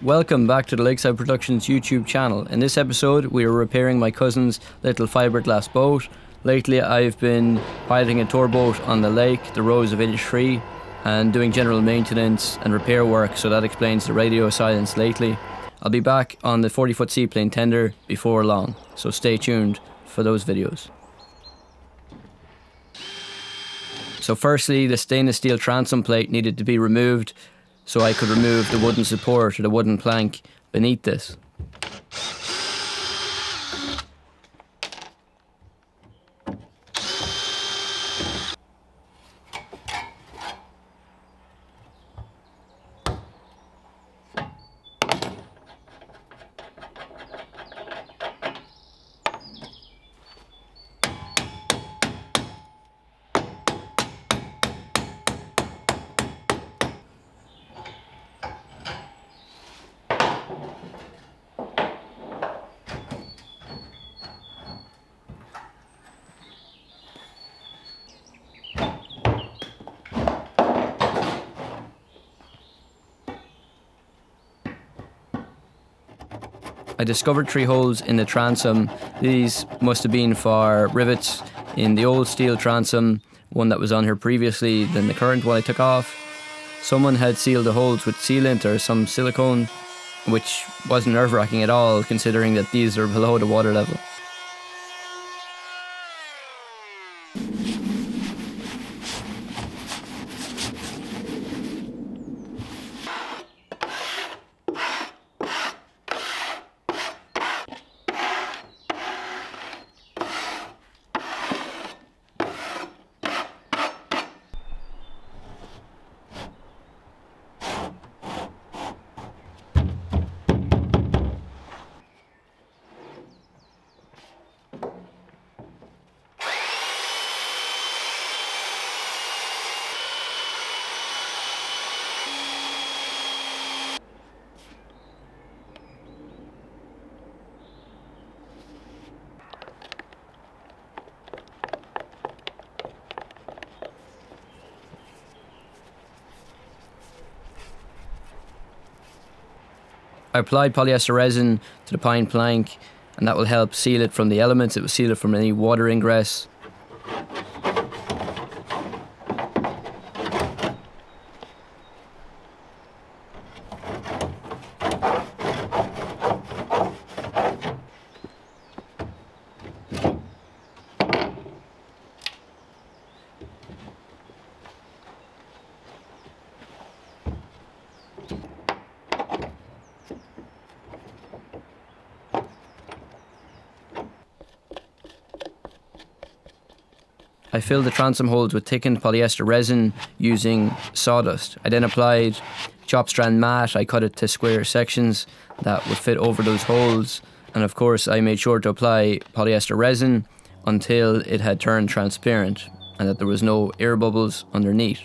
Welcome back to the Lakeside Productions YouTube channel. In this episode we are repairing my cousin's little fiberglass boat. Lately I've been piloting a tour boat on the lake, the Rose of Innisfree, and doing general maintenance and repair work, so that explains the radio silence lately. I'll be back on the 40-foot Seaplane Tender before long, so stay tuned for those videos. So firstly, the stainless steel transom plate needed to be removed so I could remove the wooden support or the wooden plank beneath this. I discovered 3 holes in the transom. These must have been for rivets in the old steel transom, one that was on here previously than the current one I took off. Someone had sealed the holes with sealant or some silicone, which wasn't nerve-wracking at all considering that these are below the water level. I applied polyester resin to the pine plank, and that will help seal it from the elements. It will seal it from any water ingress. I filled the transom holes with thickened polyester resin using sawdust. I then applied chop strand mat. I cut it to square sections that would fit over those holes. And of course I made sure to apply polyester resin until it had turned transparent and that there was no air bubbles underneath.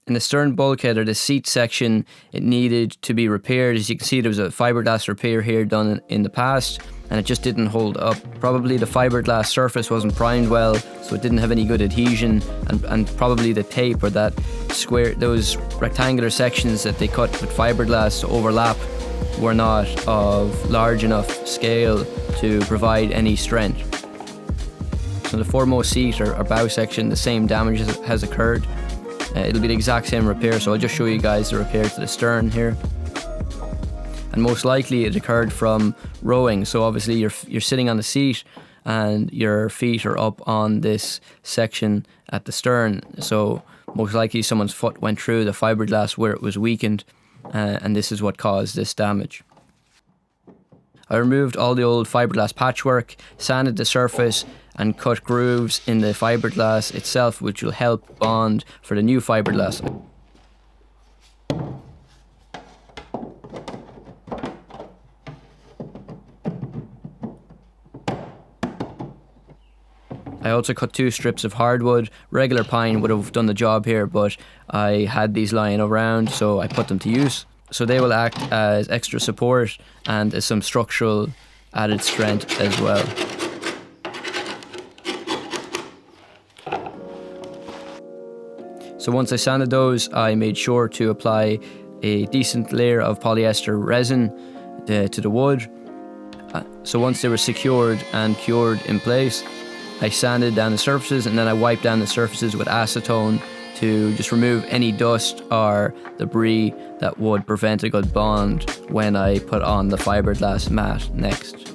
In the stern bulkhead, or the seat section, it needed to be repaired. As you can see, there was a fiberglass repair here done in the past, and it just didn't hold up. Probably the fiberglass surface wasn't primed well, so it didn't have any good adhesion, and probably the tape or that square, those rectangular sections that they cut with fiberglass to overlap were not of large enough scale to provide any strength. So the foremost seat or bow section, the same damage has occurred. It'll be the exact same repair, so I'll just show you guys the repair to the stern here. And most likely it occurred from rowing, so obviously you're sitting on the seat and your feet are up on this section at the stern, so most likely someone's foot went through the fiberglass where it was weakened, and this is what caused this damage. I removed all the old fiberglass patchwork, sanded the surface and cut grooves in the fiberglass itself, which will help bond for the new fiberglass. I also cut 2 strips of hardwood. Regular pine would have done the job here, but I had these lying around, so I put them to use. So they will act as extra support and as some structural added strength as well. So once I sanded those, I made sure to apply a decent layer of polyester resin to the wood. So once they were secured and cured in place, I sanded down the surfaces, and then I wiped down the surfaces with acetone to just remove any dust or debris that would prevent a good bond when I put on the fiberglass mat next.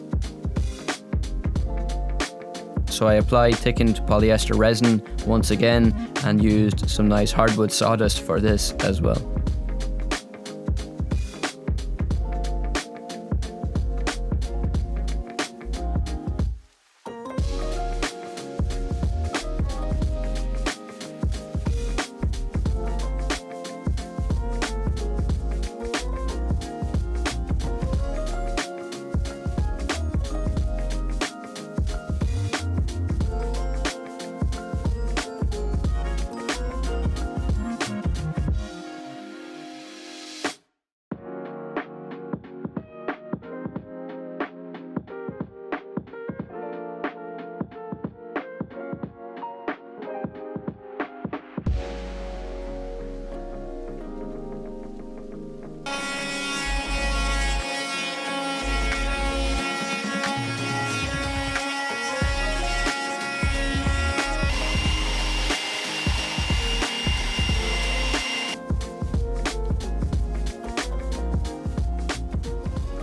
So I applied thickened polyester resin once again and used some nice hardwood sawdust for this as well.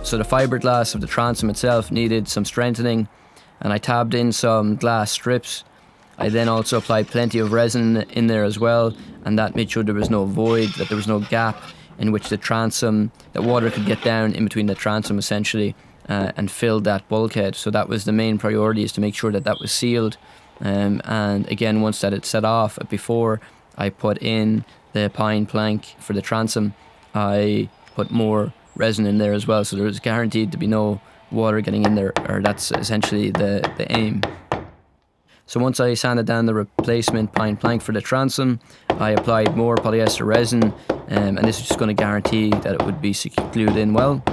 So the fiberglass of the transom itself needed some strengthening, and I tabbed in some glass strips. I then also applied plenty of resin in there as well, and that made sure there was no void, that there was no gap in which the transom, that water could get down in between the transom essentially and fill that bulkhead. So that was the main priority, is to make sure that that was sealed. And again, once that had set off, before I put in the pine plank for the transom, I put more resin in there as well, so there was guaranteed to be no water getting in there, or that's essentially the aim. So once I sanded down the replacement pine plank for the transom, I applied more polyester resin, and this is just going to guarantee that it would be glued in well.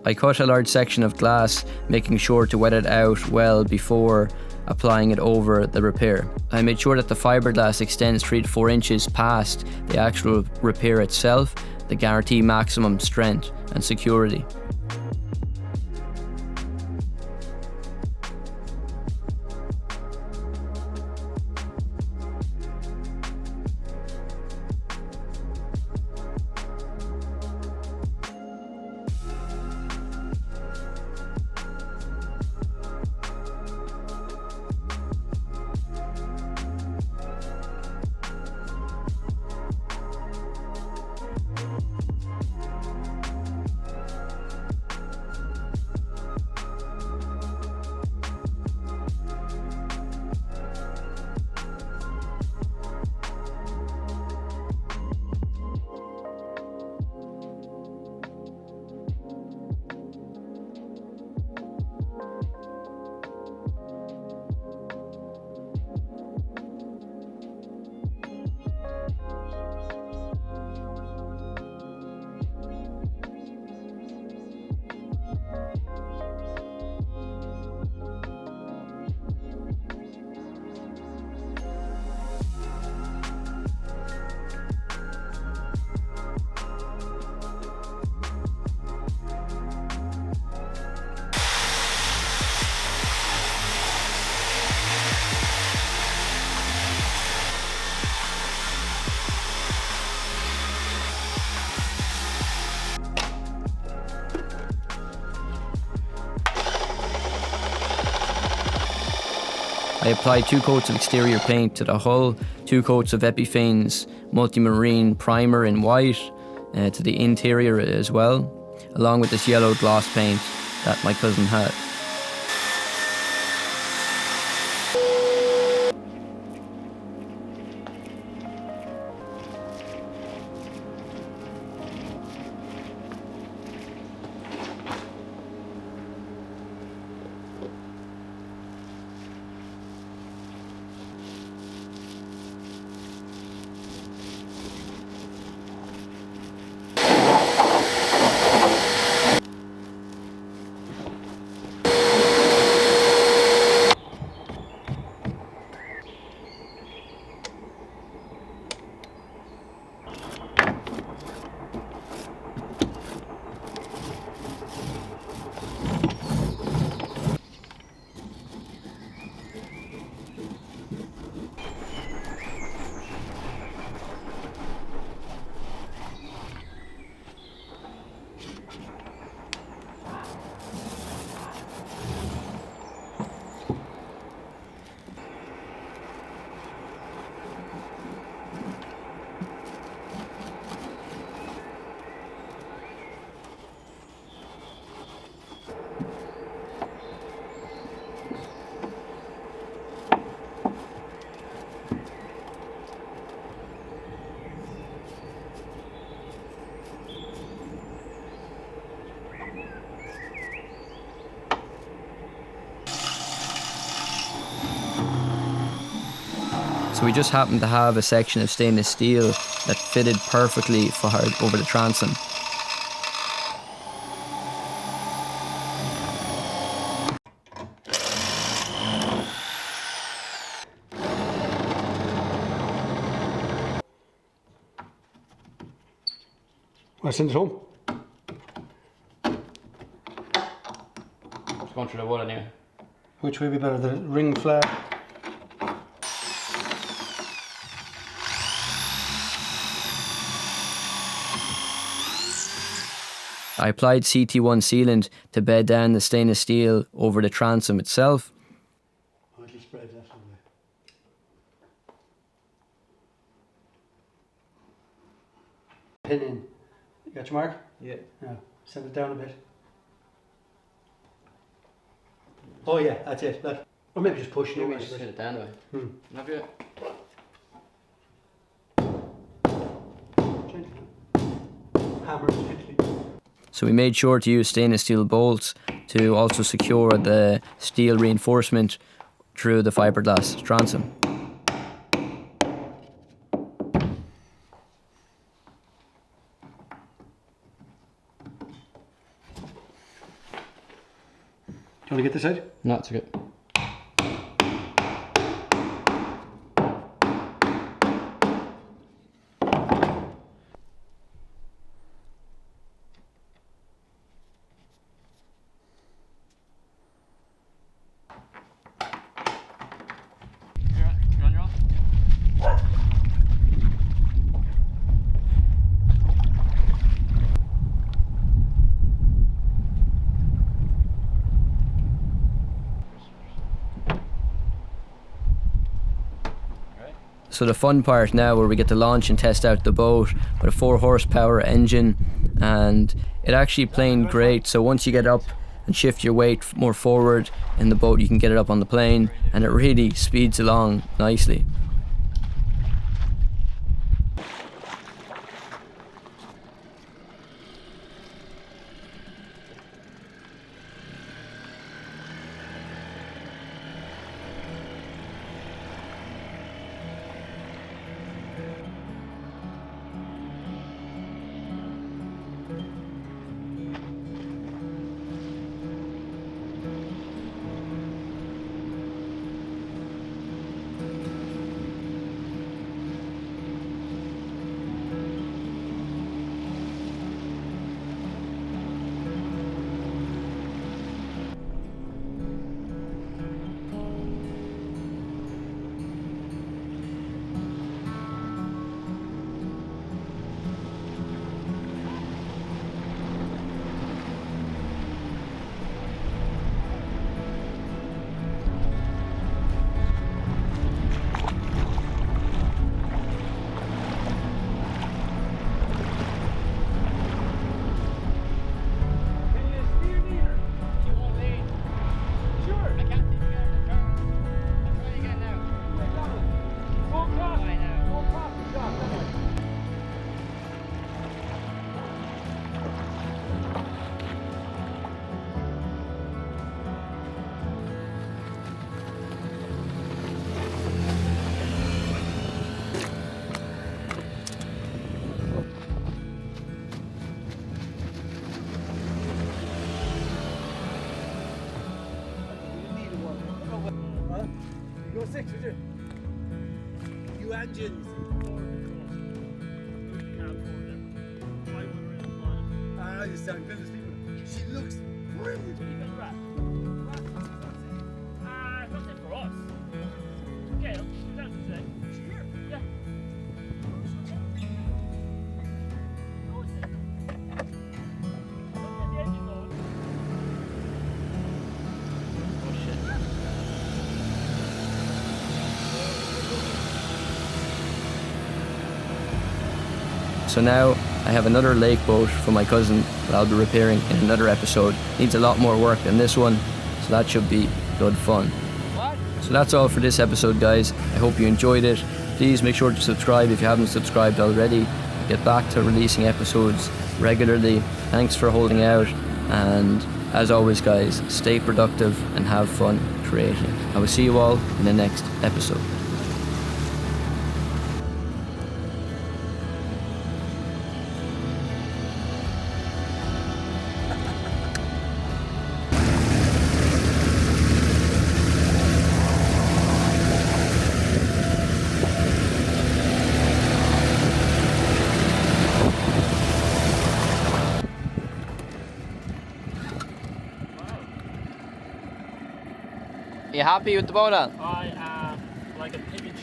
I cut a large section of glass, making sure to wet it out well before applying it over the repair. I made sure that the fiberglass extends 3 to 4 inches past the actual repair itself to guarantee maximum strength and security. applied 2 coats of exterior paint to the hull, 2 coats of Epiphane's multimarine primer in white to the interior as well, along with this yellow gloss paint that my cousin had. So we just happened to have a section of stainless steel that fitted perfectly over the transom. I send it home. It's going through the wood anyway. Which way be better, the ring flap? I applied CT1 sealant to bed down the stainless steel over the transom itself. Oh, it'll spread that way. Pin in. You got your mark? Yeah. Yeah. Send it down a bit. Oh yeah, that's it. That. Or maybe just push it. Maybe just hit it down away. Have you? Hammer gently. So we made sure to use stainless steel bolts to also secure the steel reinforcement through the fiberglass transom. Do you want to get this out? No, it's okay. So the fun part now, where we get to launch and test out the boat with a 4 horsepower engine, and it actually planed great. So once you get up and shift your weight more forward in the boat, you can get it up on the plane, and it really speeds along nicely. 6, we do. You engines. I just sound business people. She looks brilliant. That's it for us. Okay, that's it today. Is she here? Yeah. No, it's there. Look at the engine going. Oh shit. So now I have another lake boat for my cousin that I'll be repairing in another episode. Needs a lot more work than this one, so that should be good fun. So that's all for this episode, guys. I hope you enjoyed it. Please make sure to subscribe if you haven't subscribed already. I'll get back to releasing episodes regularly. Thanks for holding out, and as always, guys, stay productive and have fun creating. I will see you all in the next episode. Are you happy with the boat, Al? I am like a pig in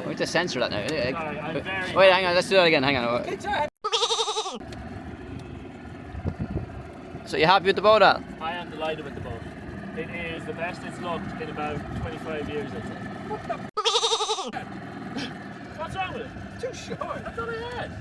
We have to censor that now. I'm very Wait, hang on, let's do that again, hang on. So you happy with the boat, Al? I am delighted with the boat. It is the best it's looked in about 25 years, I'd say. What's wrong with it? Too short. That's all I had.